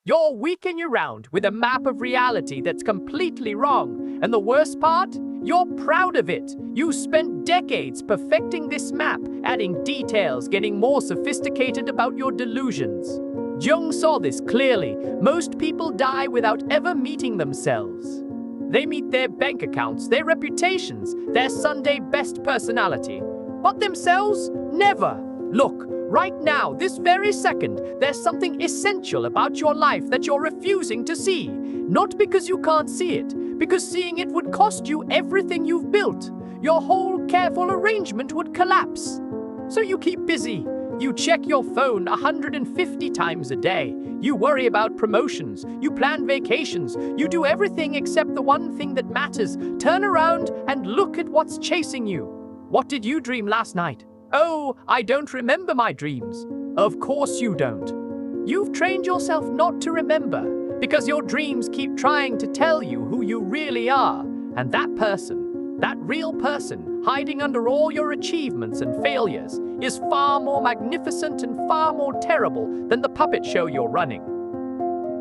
You're weeking around with a map of reality that's completely wrong. And the worst part? You're proud of it. You spent decades perfecting this map, adding details, getting more sophisticated about your delusions. Jung saw this clearly. Most people die without ever meeting themselves. They meet their bank accounts, their reputations, their Sunday best personality. But themselves? Never. Look, right now, this very second, there's something essential about your life that you're refusing to see. Not because you can't see it, because seeing it would cost you everything you've built. Your whole careful arrangement would collapse. So you keep busy. You check your phone 150 times a day. You worry about promotions. You plan vacations. You do everything except the one thing that matters. Turn around and look at what's chasing you. What did you dream last night? Oh, I don't remember my dreams. Of course you don't. You've trained yourself not to remember because your dreams keep trying to tell you who you really are. And that person, that real person, hiding under all your achievements and failures, is far more magnificent and far more terrible than the puppet show you're running.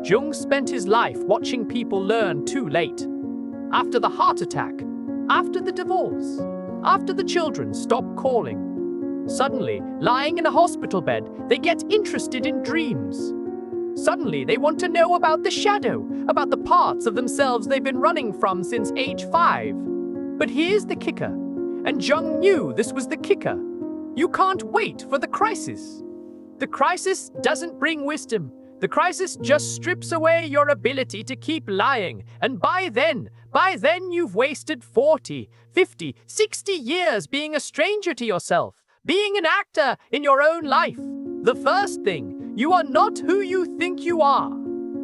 Jung spent his life watching people learn too late. After the heart attack, after the divorce, after the children stop calling. Suddenly, lying in a hospital bed, they get interested in dreams. Suddenly, they want to know about the shadow, about the parts of themselves they've been running from since age 5. But here's the kicker, and Jung knew this was the kicker. You can't wait for the crisis. The crisis doesn't bring wisdom. The crisis just strips away your ability to keep lying, and by then you've wasted 40, 50, 60 years being a stranger to yourself. Being an actor in your own life. The first thing, you are not who you think you are.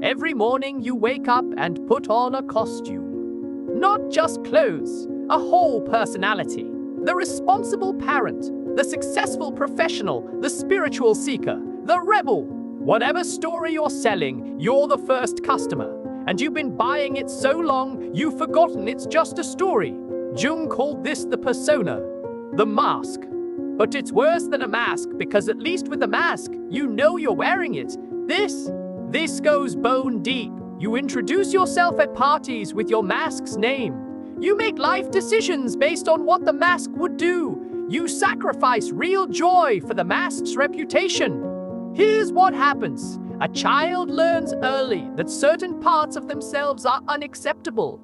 Every morning you wake up and put on a costume. Not just clothes, a whole personality. The responsible parent, the successful professional, the spiritual seeker, the rebel. Whatever story you're selling, you're the first customer. And you've been buying it so long, you've forgotten it's just a story. Jung called this the persona, the mask. But it's worse than a mask, because at least with a mask, you know you're wearing it. This goes bone deep. You introduce yourself at parties with your mask's name. You make life decisions based on what the mask would do. You sacrifice real joy for the mask's reputation. Here's what happens. A child learns early that certain parts of themselves are unacceptable.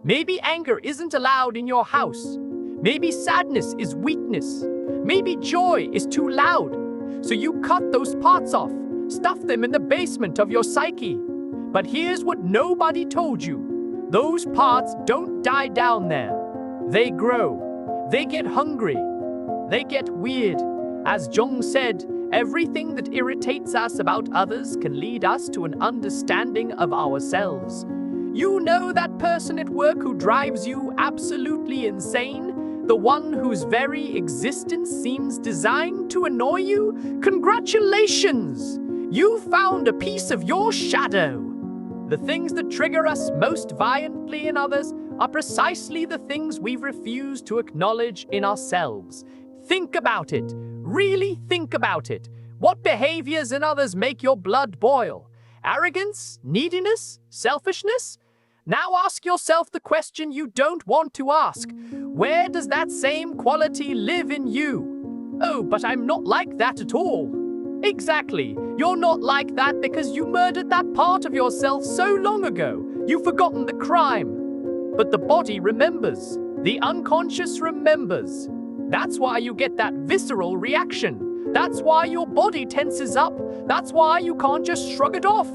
Maybe anger isn't allowed in your house. Maybe sadness is weakness. Maybe joy is too loud. So you cut those parts off, stuff them in the basement of your psyche. But here's what nobody told you. Those parts don't die down there. They grow. They get hungry. They get weird. As Jung said, everything that irritates us about others can lead us to an understanding of ourselves. You know that person at work who drives you absolutely insane? The one whose very existence seems designed to annoy you? Congratulations! You found a piece of your shadow. The things that trigger us most violently in others are precisely the things we've refused to acknowledge in ourselves. Think about it. Really think about it. What behaviors in others make your blood boil? Arrogance? Neediness? Selfishness? Now ask yourself the question you don't want to ask. Where does that same quality live in you? Oh, but I'm not like that at all. Exactly. You're not like that because you murdered that part of yourself so long ago. You've forgotten the crime. But the body remembers. The unconscious remembers. That's why you get that visceral reaction. That's why your body tenses up. That's why you can't just shrug it off.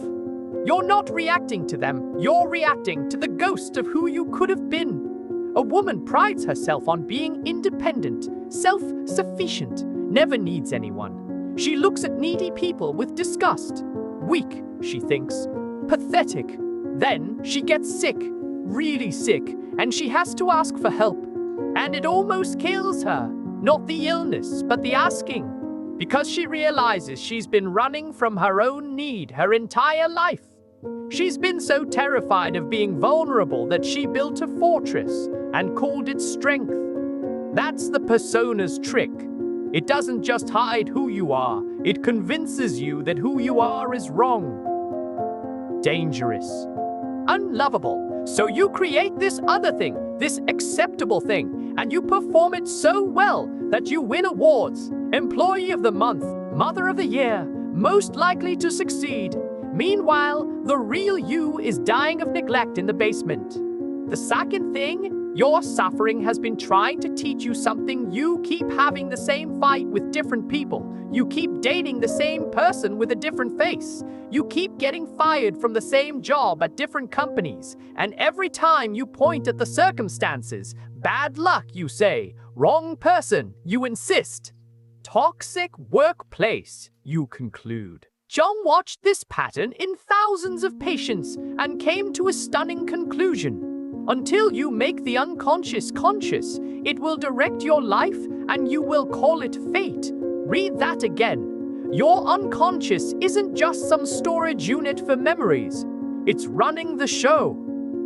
You're not reacting to them. You're reacting to the ghost of who you could have been. A woman prides herself on being independent, self-sufficient, never needs anyone. She looks at needy people with disgust. Weak, she thinks. Pathetic. Then she gets sick, really sick, and she has to ask for help. And it almost kills her. Not the illness, but the asking. Because she realizes she's been running from her own need her entire life. She's been so terrified of being vulnerable that she built a fortress and called it strength. That's the persona's trick. It doesn't just hide who you are, it convinces you that who you are is wrong. dangerous, unlovable. So you create this other thing, this acceptable thing, and you perform it so well that you win awards. Employee of the month, mother of the year, most likely to succeed. Meanwhile, the real you is dying of neglect in the basement. The second thing, your suffering has been trying to teach you something. You keep having the same fight with different people. You keep dating the same person with a different face. You keep getting fired from the same job at different companies. And every time you point at the circumstances, bad luck, you say. Wrong person, you insist. Toxic workplace, you conclude. Jung watched this pattern in thousands of patients and came to a stunning conclusion. Until you make the unconscious conscious, it will direct your life and you will call it fate. Read that again. Your unconscious isn't just some storage unit for memories. It's running the show.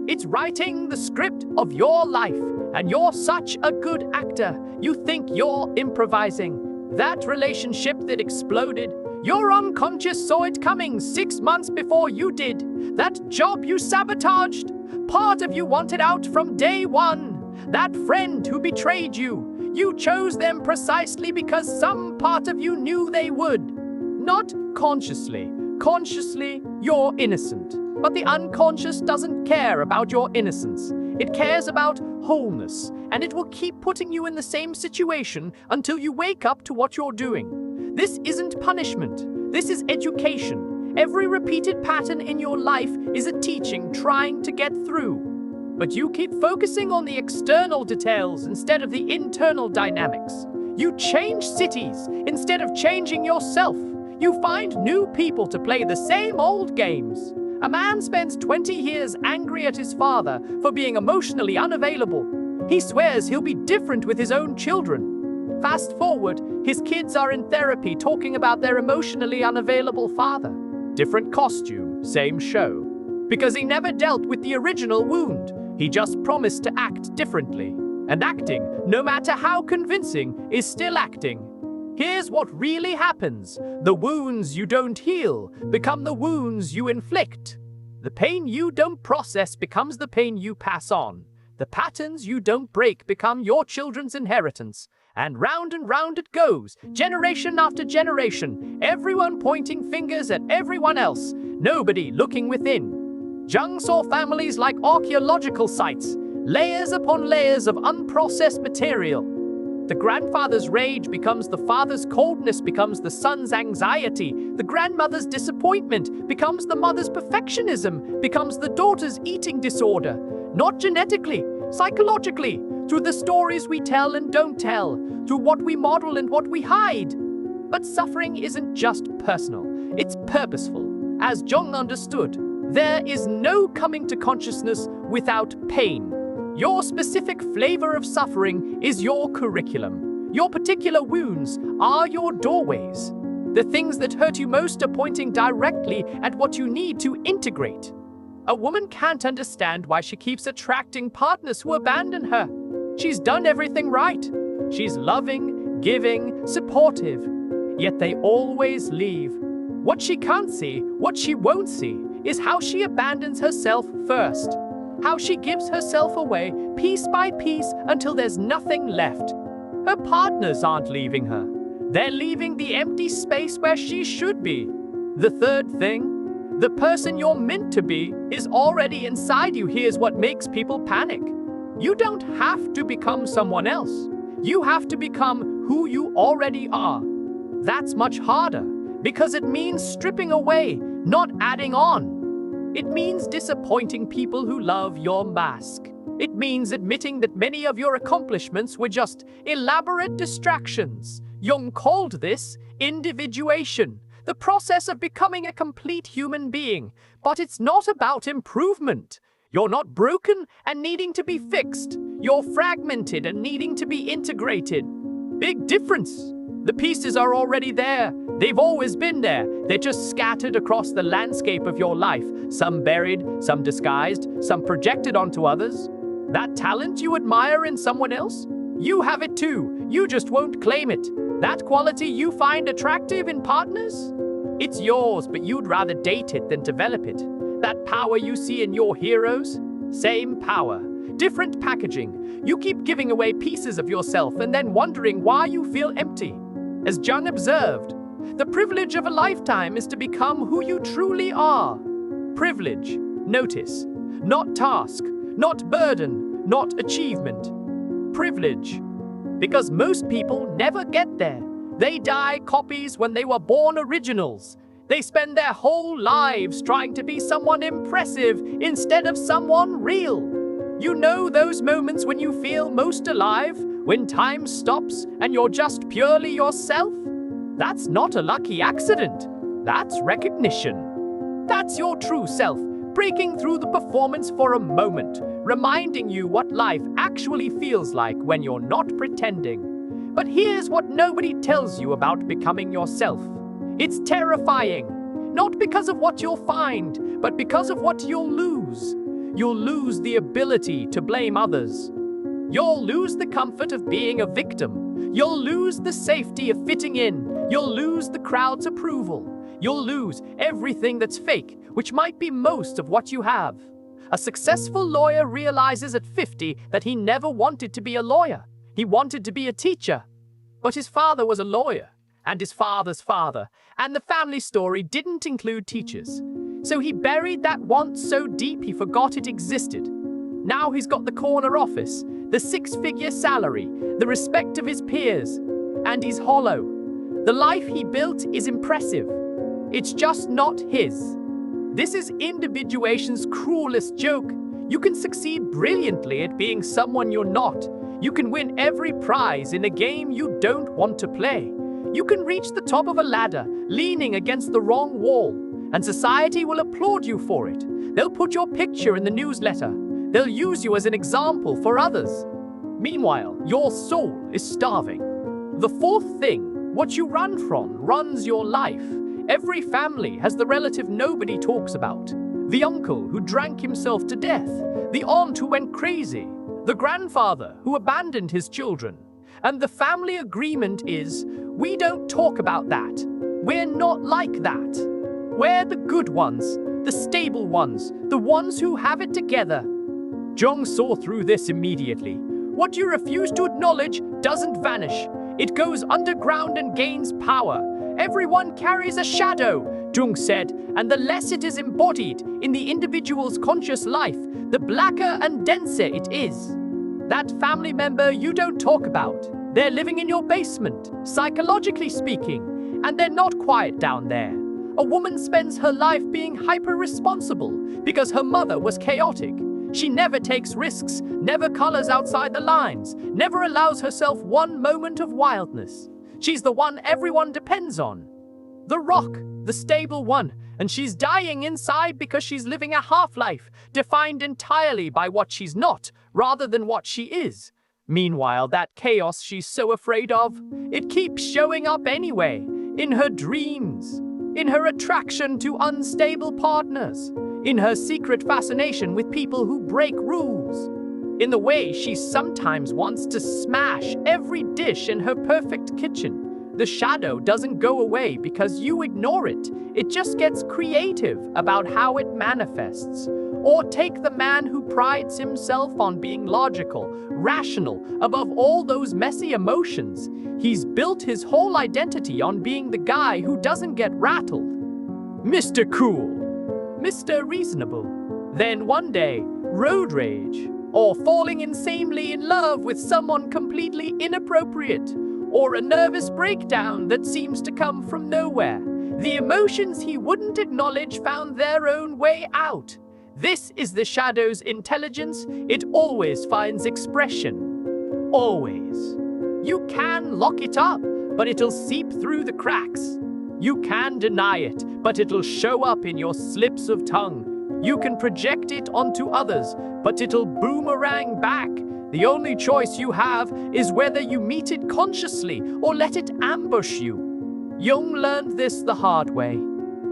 It's writing the script of your life. And you're such a good actor. You think you're improvising. That relationship that exploded, your unconscious saw it coming 6 months before you did. That job you sabotaged, part of you wanted out from day one. That friend who betrayed you, you chose them precisely because some part of you knew they would. Not consciously. Consciously, you're innocent. But the unconscious doesn't care about your innocence. It cares about wholeness, and it will keep putting you in the same situation until you wake up to what you're doing. This isn't punishment. This is education. Every repeated pattern in your life is a teaching trying to get through. But you keep focusing on the external details instead of the internal dynamics. You change cities instead of changing yourself. You find new people to play the same old games. A man spends 20 years angry at his father for being emotionally unavailable. He swears he'll be different with his own children. Fast forward, his kids are in therapy talking about their emotionally unavailable father. Different costume, same show. Because he never dealt with the original wound. He just promised to act differently. And acting, no matter how convincing, is still acting. Here's what really happens. The wounds you don't heal become the wounds you inflict. The pain you don't process becomes the pain you pass on. The patterns you don't break become your children's inheritance. And round it goes, generation after generation, everyone pointing fingers at everyone else, nobody looking within. Jung saw families like archaeological sites, layers upon layers of unprocessed material. The grandfather's rage becomes the father's coldness, becomes the son's anxiety. The grandmother's disappointment becomes the mother's perfectionism, becomes the daughter's eating disorder. Not genetically, psychologically, through the stories we tell and don't tell, through what we model and what we hide. But suffering isn't just personal, it's purposeful. As Jung understood, there is no coming to consciousness without pain. Your specific flavor of suffering is your curriculum. Your particular wounds are your doorways. The things that hurt you most are pointing directly at what you need to integrate. A woman can't understand why she keeps attracting partners who abandon her. She's done everything right. She's loving, giving, supportive. Yet they always leave. What she can't see, what she won't see, is how she abandons herself first. How she gives herself away piece by piece until there's nothing left. Her partners aren't leaving her. They're leaving the empty space where she should be. The third thing, the person you're meant to be is already inside you. Here's what makes people panic. You don't have to become someone else. You have to become who you already are. That's much harder because it means stripping away, not adding on. It means disappointing people who love your mask. It means admitting that many of your accomplishments were just elaborate distractions. Jung called this individuation, the process of becoming a complete human being. But it's not about improvement. You're not broken and needing to be fixed. You're fragmented and needing to be integrated. Big difference. The pieces are already there. They've always been there. They're just scattered across the landscape of your life. Some buried, some disguised, some projected onto others. That talent you admire in someone else? You have it too. You just won't claim it. That quality you find attractive in partners? It's yours, but you'd rather date it than develop it. That power you see in your heroes? Same power, different packaging. You keep giving away pieces of yourself and then wondering why you feel empty. As Jung observed, the privilege of a lifetime is to become who you truly are. Privilege, notice, not task, not burden, not achievement. Privilege. Because most people never get there. They die copies when they were born originals. They spend their whole lives trying to be someone impressive instead of someone real. You know those moments when you feel most alive, when time stops and you're just purely yourself? That's not a lucky accident. That's recognition. That's your true self, breaking through the performance for a moment, reminding you what life actually feels like when you're not pretending. But here's what nobody tells you about becoming yourself. It's terrifying, not because of what you'll find, but because of what you'll lose. You'll lose the ability to blame others. You'll lose the comfort of being a victim. You'll lose the safety of fitting in. You'll lose the crowd's approval. You'll lose everything that's fake, which might be most of what you have. A successful lawyer realizes at 50 that he never wanted to be a lawyer. He wanted to be a teacher. But his father was a lawyer, and his father's father, and the family story didn't include teachers. So he buried that want so deep he forgot it existed. Now he's got the corner office, the six-figure salary, the respect of his peers, and he's hollow. The life he built is impressive. It's just not his. This is individuation's cruelest joke. You can succeed brilliantly at being someone you're not. You can win every prize in a game you don't want to play. You can reach the top of a ladder, leaning against the wrong wall, and society will applaud you for it. They'll put your picture in the newsletter. They'll use you as an example for others. Meanwhile, your soul is starving. The fourth thing, what you run from, runs your life. Every family has the relative nobody talks about. The uncle who drank himself to death. The aunt who went crazy. The grandfather who abandoned his children. And the family agreement is, we don't talk about that. We're not like that. We're the good ones, the stable ones, the ones who have it together. Jung saw through this immediately. What you refuse to acknowledge doesn't vanish. It goes underground and gains power. Everyone carries a shadow, Jung said, and the less it is embodied in the individual's conscious life, the blacker and denser it is. That family member you don't talk about, they're living in your basement, psychologically speaking, and they're not quiet down there. A woman spends her life being hyper-responsible because her mother was chaotic. She never takes risks, never colors outside the lines, never allows herself one moment of wildness. She's the one everyone depends on. The rock, the stable one, and she's dying inside because she's living a half-life, defined entirely by what she's not, rather than what she is. Meanwhile, that chaos she's so afraid of, it keeps showing up anyway, in her dreams, in her attraction to unstable partners, in her secret fascination with people who break rules, in the way she sometimes wants to smash every dish in her perfect kitchen. The shadow doesn't go away because you ignore it. It just gets creative about how it manifests. Or take the man who prides himself on being logical, rational, above all those messy emotions. He's built his whole identity on being the guy who doesn't get rattled. Mr. Cool, Mr. Reasonable. Then one day, road rage, or falling insanely in love with someone completely inappropriate, or a nervous breakdown that seems to come from nowhere. The emotions he wouldn't acknowledge found their own way out. This is the shadow's intelligence. It always finds expression. Always. You can lock it up, but it'll seep through the cracks. You can deny it, but it'll show up in your slips of tongue. You can project it onto others, but it'll boomerang back. The only choice you have is whether you meet it consciously or let it ambush you. Jung learned this the hard way.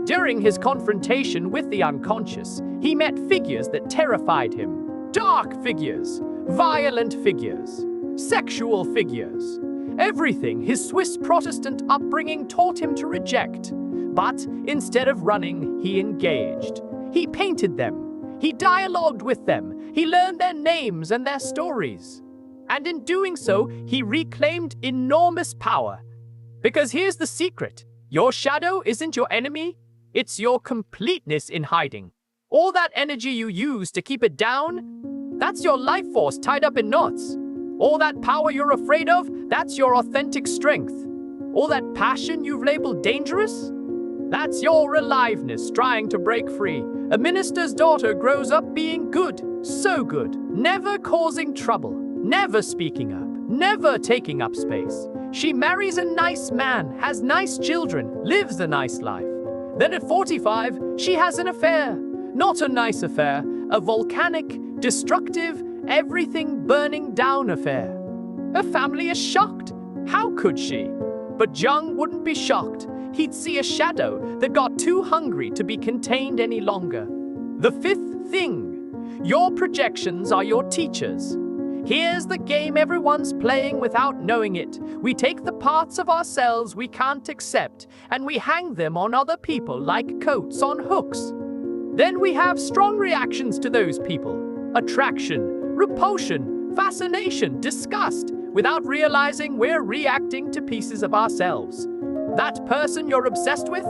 During his confrontation with the unconscious, he met figures that terrified him. Dark figures, violent figures, sexual figures. Everything his Swiss Protestant upbringing taught him to reject. But instead of running, he engaged. He painted them. He dialogued with them. He learned their names and their stories. And in doing so, he reclaimed enormous power. Because here's the secret. Your shadow isn't your enemy. It's your completeness in hiding. All that energy you use to keep it down, that's your life force tied up in knots. All that power you're afraid of, that's your authentic strength. All that passion you've labeled dangerous, that's your aliveness trying to break free. A minister's daughter grows up being good, so good, never causing trouble, never speaking up, never taking up space. She marries a nice man, has nice children, lives a nice life. Then at 45, she has an affair. Not a nice affair, a volcanic, destructive, everything burning down affair. Her family is shocked. How could she? But Jung wouldn't be shocked. He'd see a shadow that got too hungry to be contained any longer. The fifth thing. Your projections are your teachers. Here's the game everyone's playing without knowing it. We take the parts of ourselves we can't accept and we hang them on other people like coats on hooks. Then we have strong reactions to those people. Attraction, repulsion, fascination, disgust, without realizing we're reacting to pieces of ourselves. That person you're obsessed with,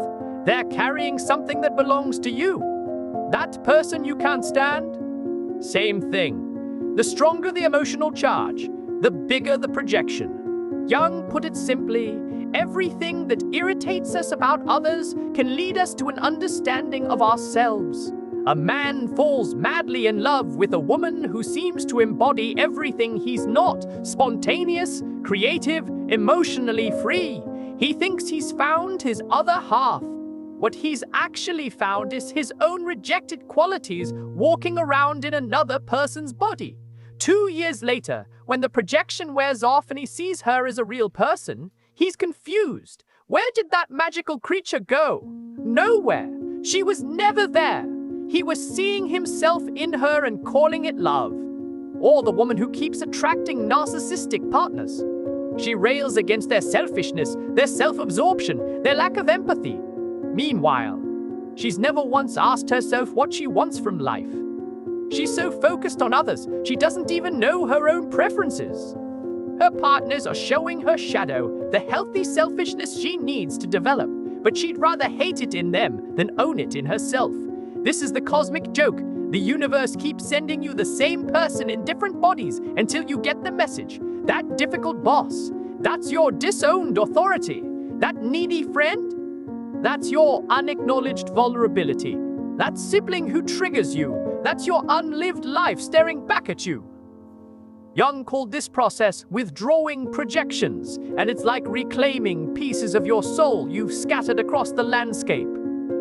they're carrying something that belongs to you. That person you can't stand, same thing. The stronger the emotional charge, the bigger the projection. Jung put it simply, everything that irritates us about others can lead us to an understanding of ourselves. A man falls madly in love with a woman who seems to embody everything he's not: spontaneous, creative, emotionally free. He thinks he's found his other half. What he's actually found is his own rejected qualities walking around in another person's body. 2 years later, when the projection wears off and he sees her as a real person, he's confused. Where did that magical creature go? Nowhere. She was never there. He was seeing himself in her and calling it love. Or the woman who keeps attracting narcissistic partners. She rails against their selfishness, their self-absorption, their lack of empathy. Meanwhile, she's never once asked herself what she wants from life. She's so focused on others, she doesn't even know her own preferences. Her partners are showing her shadow, the healthy selfishness she needs to develop, but she'd rather hate it in them than own it in herself. This is the cosmic joke. The universe keeps sending you the same person in different bodies until you get the message. That difficult boss, that's your disowned authority. That needy friend, that's your unacknowledged vulnerability. That sibling who triggers you, that's your unlived life staring back at you. Jung called this process withdrawing projections, and it's like reclaiming pieces of your soul you've scattered across the landscape.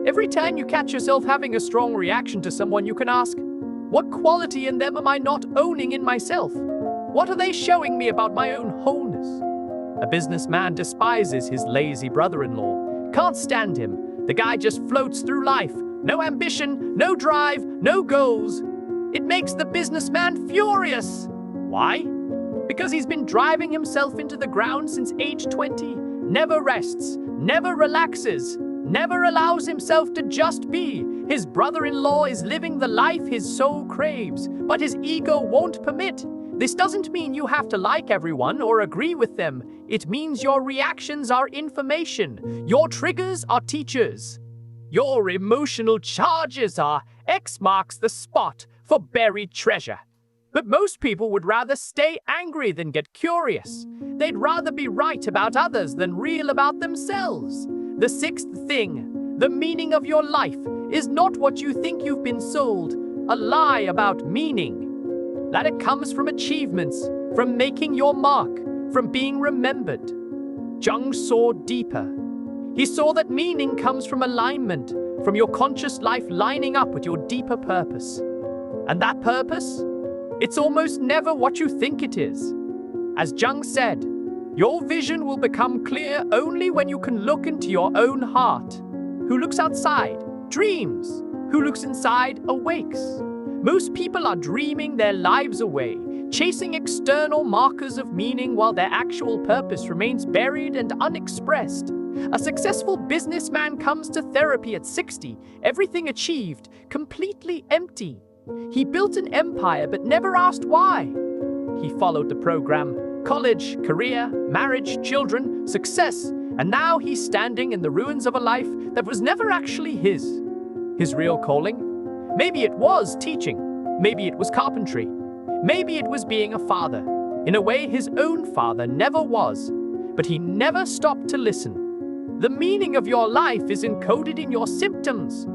Every time you catch yourself having a strong reaction to someone, you can ask, what quality in them am I not owning in myself? What are they showing me about my own wholeness? A businessman despises his lazy brother-in-law. Can't stand him. The guy just floats through life. No ambition, no drive, no goals. It makes the businessman furious. Why? Because he's been driving himself into the ground since age 20. Never rests, never relaxes, never allows himself to just be. His brother-in-law is living the life his soul craves, but his ego won't permit. This doesn't mean you have to like everyone or agree with them. It means your reactions are information. Your triggers are teachers. Your emotional charges are X marks the spot for buried treasure. But most people would rather stay angry than get curious. They'd rather be right about others than real about themselves. The sixth thing, the meaning of your life, is not what you think you've been sold. A lie about meaning. That it comes from achievements, from making your mark, from being remembered. Jung saw deeper. He saw that meaning comes from alignment, from your conscious life lining up with your deeper purpose. And that purpose? It's almost never what you think it is. As Jung said, your vision will become clear only when you can look into your own heart. Who looks outside dreams. Who looks inside awakes. Most people are dreaming their lives away, chasing external markers of meaning while their actual purpose remains buried and unexpressed. A successful businessman comes to therapy at 60, everything achieved, completely empty. He built an empire but never asked why. He followed the program: college, career, marriage, children, success, and now he's standing in the ruins of a life that was never actually his. His real calling? Maybe it was teaching. Maybe it was carpentry. Maybe it was being a father, in a way his own father never was. But he never stopped to listen. The meaning of your life is encoded in your symptoms.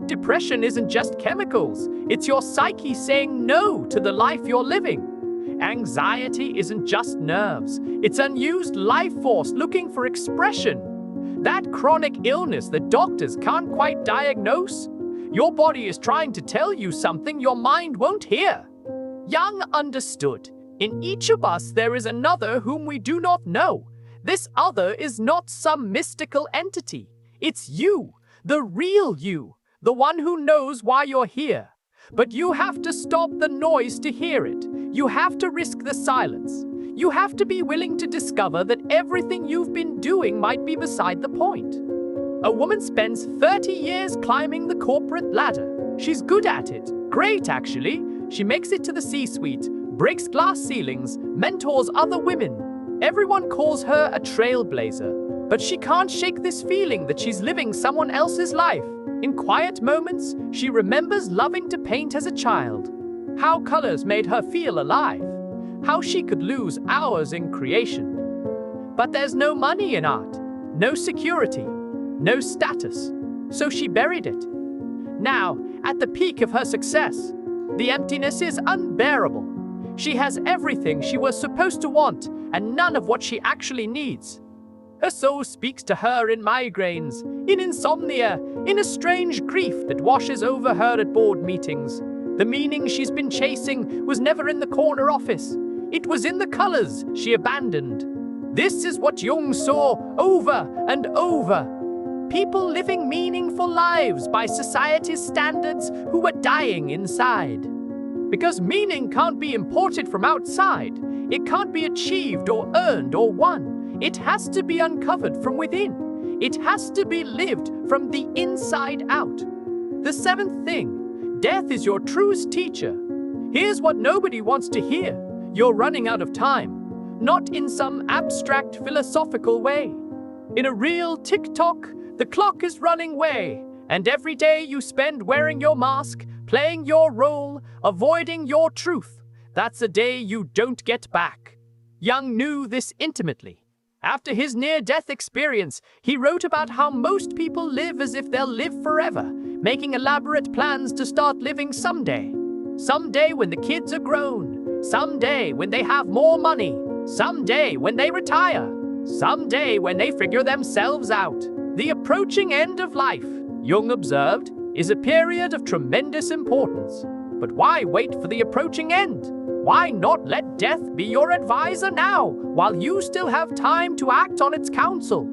Depression isn't just chemicals, it's your psyche saying no to the life you're living. Anxiety isn't just nerves, it's unused life force looking for expression. That chronic illness that doctors can't quite diagnose, your body is trying to tell you something your mind won't hear. Jung understood. In each of us there is another whom we do not know. This other is not some mystical entity. It's you, the real you, the one who knows why you're here. But you have to stop the noise to hear it. You have to risk the silence. You have to be willing to discover that everything you've been doing might be beside the point. A woman spends 30 years climbing the corporate ladder. She's good at it. Great, actually. She makes it to the C-suite, breaks glass ceilings, mentors other women. Everyone calls her a trailblazer. But she can't shake this feeling that she's living someone else's life. In quiet moments, she remembers loving to paint as a child. How colors made her feel alive. How she could lose hours in creation. But there's no money in art, no security, no status. So she buried it. Now, at the peak of her success, the emptiness is unbearable. She has everything she was supposed to want and none of what she actually needs. Her soul speaks to her in migraines, in insomnia, in a strange grief that washes over her at board meetings. The meaning she's been chasing was never in the corner office. It was in the colors she abandoned. This is what Jung saw over and over. People living meaningful lives by society's standards who were dying inside. Because meaning can't be imported from outside. It can't be achieved or earned or won. It has to be uncovered from within. It has to be lived from the inside out. The seventh thing, death is your truest teacher. Here's what nobody wants to hear. You're running out of time. Not in some abstract philosophical way. In a real tick-tock, the clock is running way. And every day you spend wearing your mask, playing your role, avoiding your truth, that's a day you don't get back. Jung knew this intimately. After his near-death experience, he wrote about how most people live as if they'll live forever, making elaborate plans to start living someday. Someday when the kids are grown. Someday when they have more money. Someday when they retire. Someday when they figure themselves out. The approaching end of life, Jung observed, is a period of tremendous importance. But why wait for the approaching end? Why not let death be your advisor now, while you still have time to act on its counsel?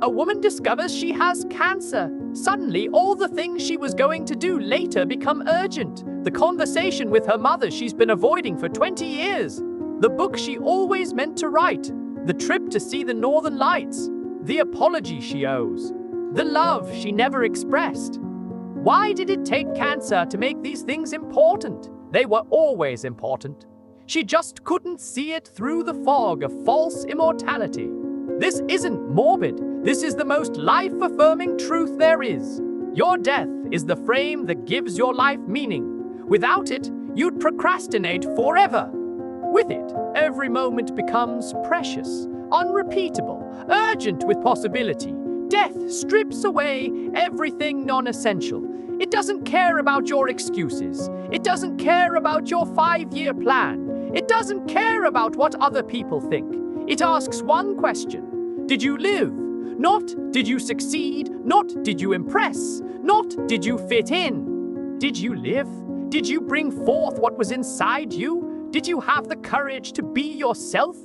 A woman discovers she has cancer. Suddenly, all the things she was going to do later become urgent. The conversation with her mother she's been avoiding for 20 years. The book she always meant to write. The trip to see the Northern Lights. The apology she owes. The love she never expressed. Why did it take cancer to make these things important? They were always important. She just couldn't see it through the fog of false immortality. This isn't morbid. This is the most life-affirming truth there is. Your death is the frame that gives your life meaning. Without it, you'd procrastinate forever. With it, every moment becomes precious, unrepeatable, urgent with possibility. Death strips away everything non-essential. It doesn't care about your excuses. It doesn't care about your 5-year plan. It doesn't care about what other people think. It asks one question. Did you live? Not did you succeed? Not did you impress? Not did you fit in? Did you live? Did you bring forth what was inside you? Did you have the courage to be yourself?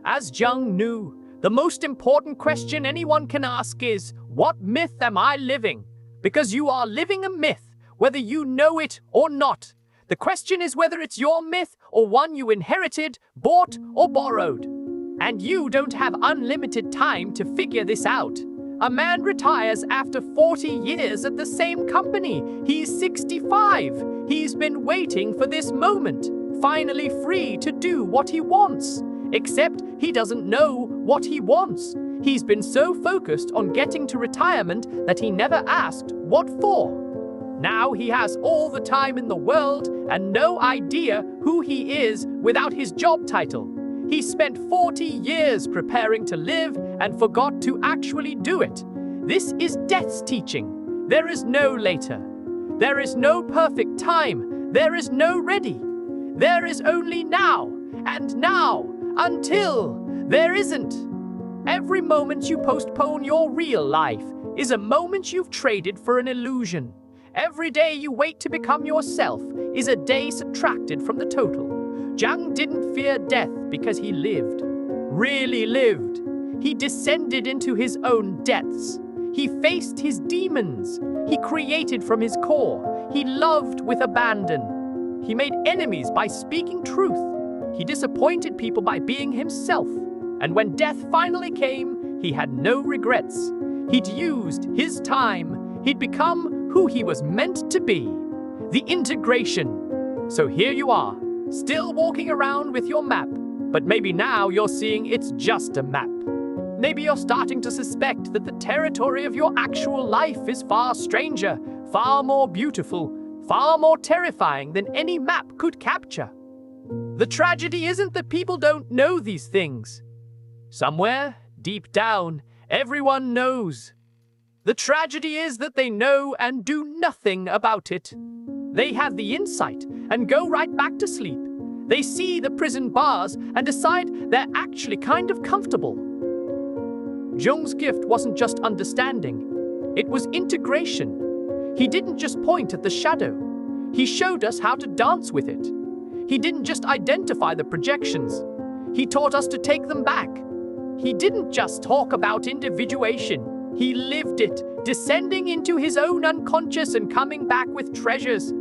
As Jung knew, the most important question anyone can ask is, what myth am I living? Because you are living a myth, whether you know it or not. The question is whether it's your myth or one you inherited, bought, or borrowed. And you don't have unlimited time to figure this out. A man retires after 40 years at the same company. He's 65. He's been waiting for this moment, finally free to do what he wants. Except he doesn't know what he wants. He's been so focused on getting to retirement that he never asked what for. Now he has all the time in the world and no idea who he is without his job title. He spent 40 years preparing to live and forgot to actually do it. This is death's teaching. There is no later. There is no perfect time. There is no ready. There is only now, and now, until there isn't. Every moment you postpone your real life is a moment you've traded for an illusion. Every day you wait to become yourself is a day subtracted from the total. Jung didn't fear death because he lived, really lived. He descended into his own depths. He faced his demons. He created from his core. He loved with abandon. He made enemies by speaking truth. He disappointed people by being himself. And when death finally came, he had no regrets. He'd used his time. He'd become who he was meant to be. The integration. So here you are, still walking around with your map, but maybe now you're seeing it's just a map. Maybe you're starting to suspect that the territory of your actual life is far stranger, far more beautiful, far more terrifying than any map could capture. The tragedy isn't that people don't know these things. Somewhere, deep down, everyone knows. The tragedy is that they know and do nothing about it. They have the insight and go right back to sleep. They see the prison bars and decide they're actually kind of comfortable. Jung's gift wasn't just understanding, it was integration. He didn't just point at the shadow, he showed us how to dance with it. He didn't just identify the projections, he taught us to take them back. He didn't just talk about individuation, he lived it, descending into his own unconscious and coming back with treasures.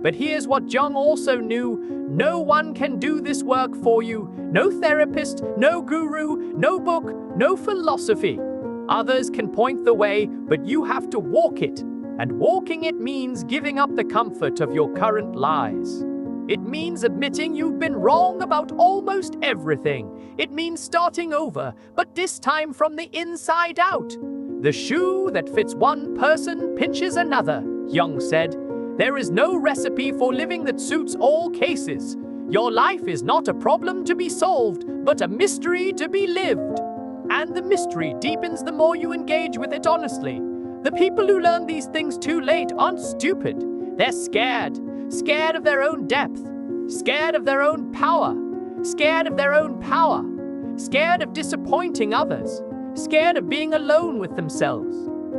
But here's what Jung also knew: no one can do this work for you. No therapist, no guru, no book, no philosophy. Others can point the way, but you have to walk it. And walking it means giving up the comfort of your current lies. It means admitting you've been wrong about almost everything. It means starting over, but this time from the inside out. The shoe that fits one person pinches another, Jung said. There is no recipe for living that suits all cases. Your life is not a problem to be solved, but a mystery to be lived. And the mystery deepens the more you engage with it honestly. The people who learn these things too late aren't stupid. They're scared. Scared of their own depth. Scared of their own power. Scared of their own power. Scared of disappointing others. Scared of being alone with themselves.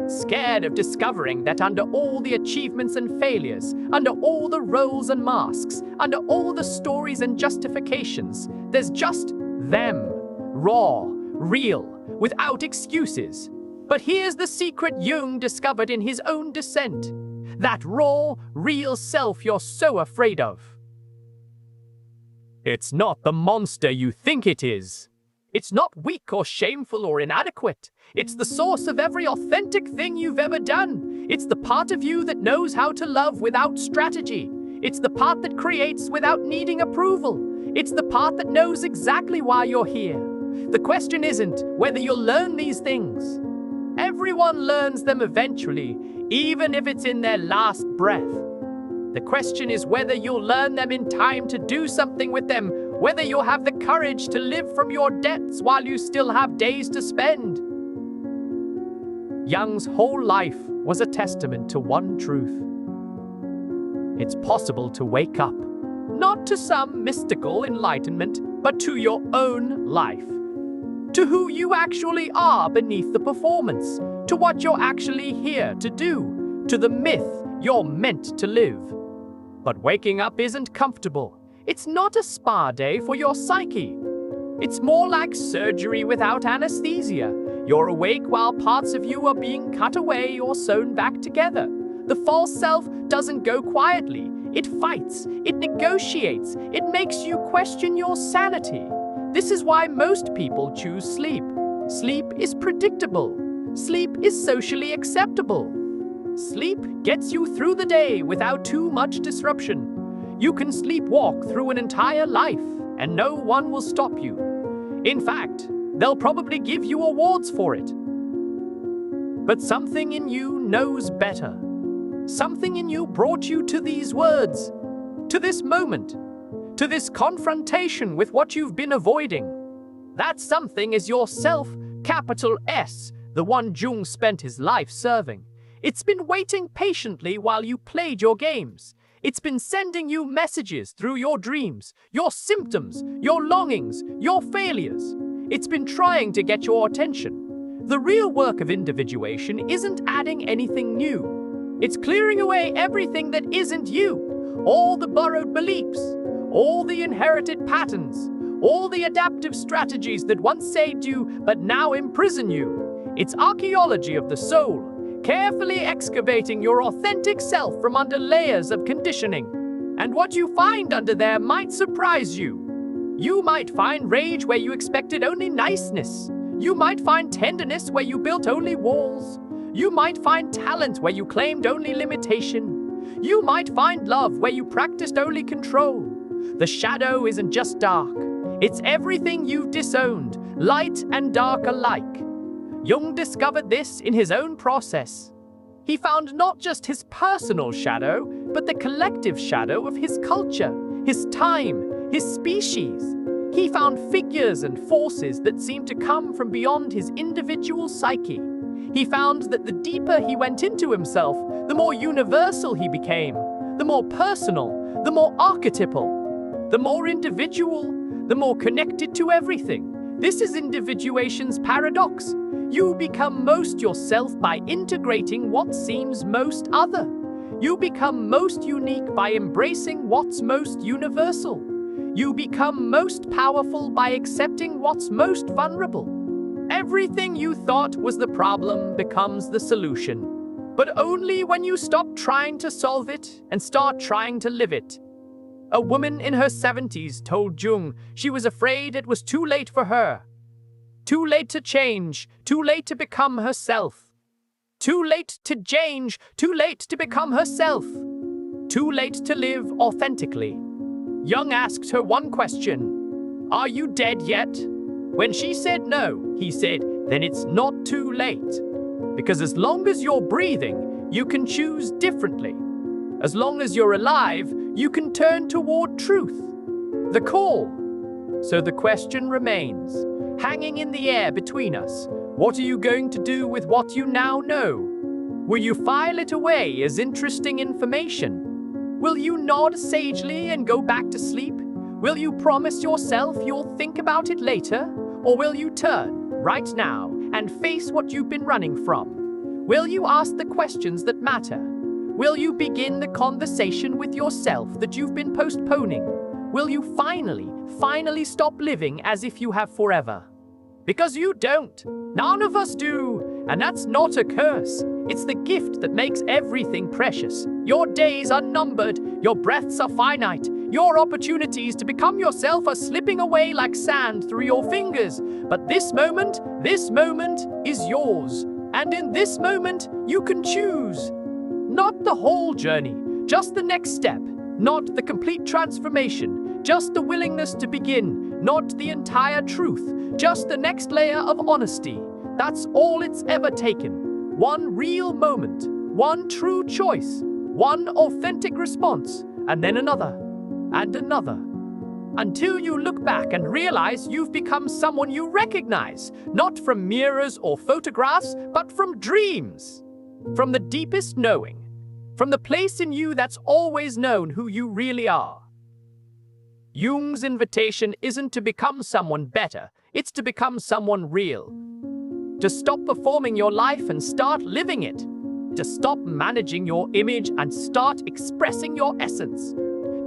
Scared of discovering that under all the achievements and failures, under all the roles and masks, under all the stories and justifications, there's just them. Raw, real, without excuses. But here's the secret Jung discovered in his own descent. That raw, real self you're so afraid of. It's not the monster you think it is. It's not weak or shameful or inadequate. It's the source of every authentic thing you've ever done. It's the part of you that knows how to love without strategy. It's the part that creates without needing approval. It's the part that knows exactly why you're here. The question isn't whether you'll learn these things. Everyone learns them eventually, even if it's in their last breath. The question is whether you'll learn them in time to do something with them, whether you'll have the courage to live from your debts while you still have days to spend. Jung's whole life was a testament to one truth. It's possible to wake up, not to some mystical enlightenment, but to your own life. To who you actually are beneath the performance, to what you're actually here to do, to the myth you're meant to live. But waking up isn't comfortable. It's not a spa day for your psyche. It's more like surgery without anesthesia. You're awake while parts of you are being cut away or sewn back together. The false self doesn't go quietly. It fights, it negotiates, it makes you question your sanity. This is why most people choose sleep. Sleep is predictable. Sleep is socially acceptable. Sleep gets you through the day without too much disruption. You can sleepwalk through an entire life, and no one will stop you. In fact, they'll probably give you awards for it. But something in you knows better. Something in you brought you to these words, to this moment, to this confrontation with what you've been avoiding. That something is yourself, capital S, the one Jung spent his life serving. It's been waiting patiently while you played your games. It's been sending you messages through your dreams, your symptoms, your longings, your failures. It's been trying to get your attention. The real work of individuation isn't adding anything new. It's clearing away everything that isn't you. All the borrowed beliefs, all the inherited patterns, all the adaptive strategies that once saved you but now imprison you. It's archaeology of the soul, carefully excavating your authentic self from under layers of conditioning. And what you find under there might surprise you. You might find rage where you expected only niceness. You might find tenderness where you built only walls. You might find talent where you claimed only limitation. You might find love where you practiced only control. The shadow isn't just dark. It's everything you've disowned, light and dark alike. Jung discovered this in his own process. He found not just his personal shadow, but the collective shadow of his culture, his time, his species. He found figures and forces that seemed to come from beyond his individual psyche. He found that the deeper he went into himself, the more universal he became, the more personal, the more archetypal, the more individual, the more connected to everything. This is individuation's paradox. You become most yourself by integrating what seems most other. You become most unique by embracing what's most universal. You become most powerful by accepting what's most vulnerable. Everything you thought was the problem becomes the solution, but only when you stop trying to solve it and start trying to live it. A woman in her 70s told Jung she was afraid it was too late for her. Too late to change, too late to become herself. Too late to change, too late to become herself. Too late to live authentically. Jung asked her one question: "Are you dead yet?" When she said no, he said, "Then it's not too late. Because as long as you're breathing, you can choose differently. As long as you're alive, you can turn toward truth." The call. So the question remains, hanging in the air between us. What are you going to do with what you now know? Will you file it away as interesting information? Will you nod sagely and go back to sleep? Will you promise yourself you'll think about it later? Or will you turn, right now, and face what you've been running from? Will you ask the questions that matter? Will you begin the conversation with yourself that you've been postponing? Will you finally stop living as if you have forever? Because you don't. None of us do. And that's not a curse. It's the gift that makes everything precious. Your days are numbered. Your breaths are finite. Your opportunities to become yourself are slipping away like sand through your fingers. But this moment is yours. And in this moment, you can choose. Not the whole journey, just the next step. Not the complete transformation, just the willingness to begin. Not the entire truth, just the next layer of honesty. That's all it's ever taken. One real moment, one true choice, one authentic response, and then another, and another. Until you look back and realize you've become someone you recognize, not from mirrors or photographs, but from dreams. From the deepest knowing, from the place in you that's always known who you really are. Jung's invitation isn't to become someone better, it's to become someone real. To stop performing your life and start living it. To stop managing your image and start expressing your essence.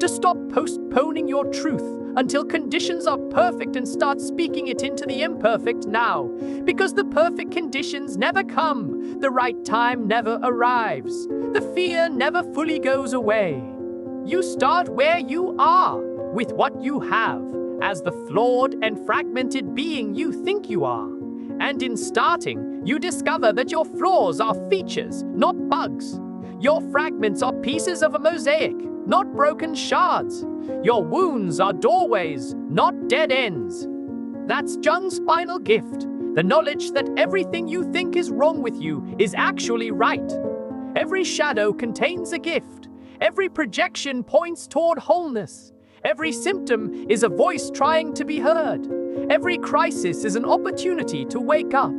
To stop postponing your truth until conditions are perfect and start speaking it into the imperfect now. Because the perfect conditions never come, the right time never arrives, the fear never fully goes away. You start where you are, with what you have, as the flawed and fragmented being you think you are. And in starting, you discover that your flaws are features, not bugs. Your fragments are pieces of a mosaic, not broken shards. Your wounds are doorways, not dead ends. That's Jung's final gift, the knowledge that everything you think is wrong with you is actually right. Every shadow contains a gift. Every projection points toward wholeness. Every symptom is a voice trying to be heard. Every crisis is an opportunity to wake up.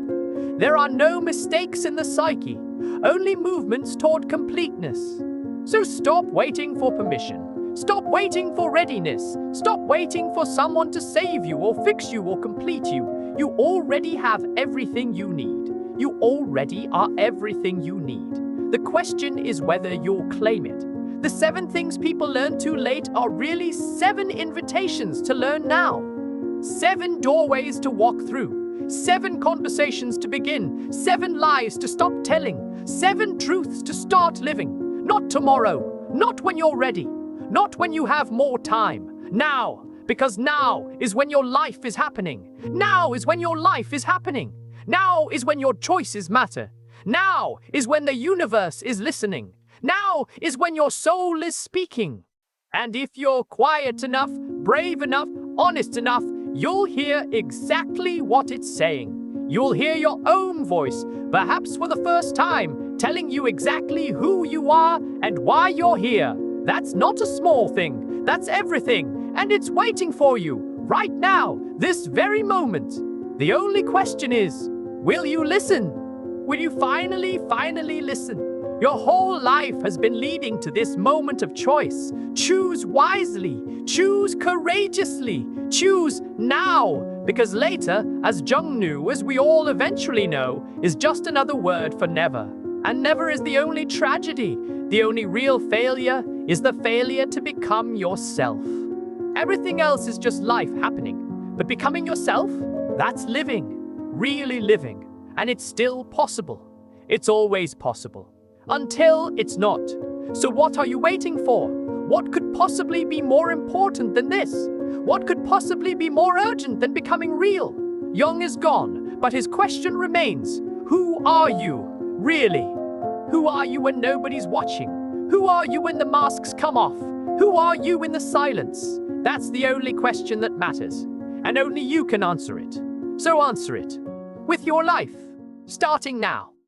There are no mistakes in the psyche, only movements toward completeness. So stop waiting for permission. Stop waiting for readiness. Stop waiting for someone to save you or fix you or complete you. You already have everything you need. You already are everything you need. The question is whether you'll claim it. The 7 things people learn too late are really 7 invitations to learn now. 7 doorways to walk through. 7 conversations to begin. 7 lies to stop telling. 7 truths to start living. Not tomorrow. Not when you're ready. Not when you have more time. Now. Because now is when your life is happening. Now is when your life is happening. Now is when your choices matter. Now is when the universe is listening. Now is when your soul is speaking. And if you're quiet enough, brave enough, honest enough, you'll hear exactly what it's saying. You'll hear your own voice, perhaps for the first time, telling you exactly who you are and why you're here. That's not a small thing. That's everything. And it's waiting for you, right now, this very moment. The only question is, will you listen? Will you finally listen? Your whole life has been leading to this moment of choice. Choose wisely. Choose courageously. Choose now. Because later, as Jung knew, as we all eventually know, is just another word for never. And never is the only tragedy. The only real failure is the failure to become yourself. Everything else is just life happening. But becoming yourself, that's living. Really living. And it's still possible. It's always possible. Until it's not. So what are you waiting for? What could possibly be more important than this? What could possibly be more urgent than becoming real? Jung is gone, but his question remains. Who are you, really? Who are you when nobody's watching? Who are you when the masks come off? Who are you in the silence? That's the only question that matters. And only you can answer it. So answer it. With your life. Starting now.